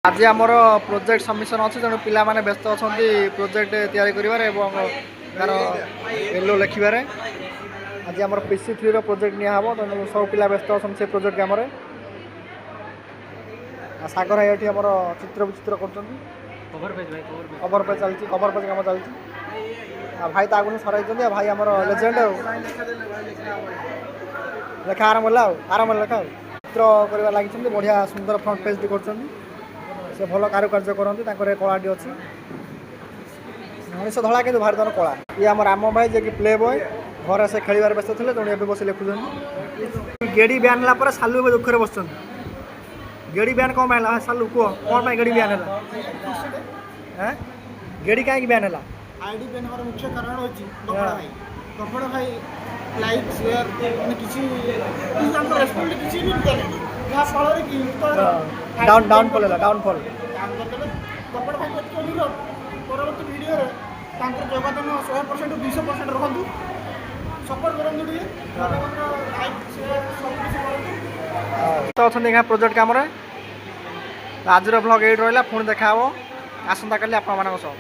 आज आमर project submission अच्छे तेणु पिला माने व्यस्त अच्छा प्रोजेक्ट तैयारी करिवारे एवं तार एलो लिखिबारे आज आमर PC3 रो प्रोजेक्ट निया हबो तेणु सब पिला व्यस्त अच्छा से प्रोजेक्ट कामरे सागर भाई ये आमर चित्र विचित्र कर कवर पेज चलती कवर पेज काम चलती भाई तो आगुन सर भाई आमर लेजेंड लेखा आरंभ आरंभ लेखा चित्र करवा लगी बढ़िया सुंदर फ्रंट पेज भी कर से भल कारुकार्य करती कलाटी अच्छी मनीष धड़ा कि भारी धन कला ये आम राम भाई जे कि प्ले बॉय घर से खेल व्यस्त थे तेणु ए बस लिखुं गेड़ी ब्यान है सालू ए दुखे बस गेड़ी ब्यान कौन है सालू कह कौन गेड़ी ब्यान है गेड़ी कहीं ब्यान है आईडी बैन होने मुख्य कारण होची गफड़ भाई लाइक शेयर माने किसी रेस्पॉन्ड किसी भी देले या फल रे कि डाउनफॉल गफड़ भाई को निरो परवर्ती वीडियो रे तांकर योगदान 100% 200% रखंतु सपोर्ट करंतु दिए लाइक शेयर सब कुछ करंतु तो अछन देखा प्रोजेक्ट काम रे आज रो ब्लॉग एट रहला पुणी देखा हो आसंता काली आपन मानक सब।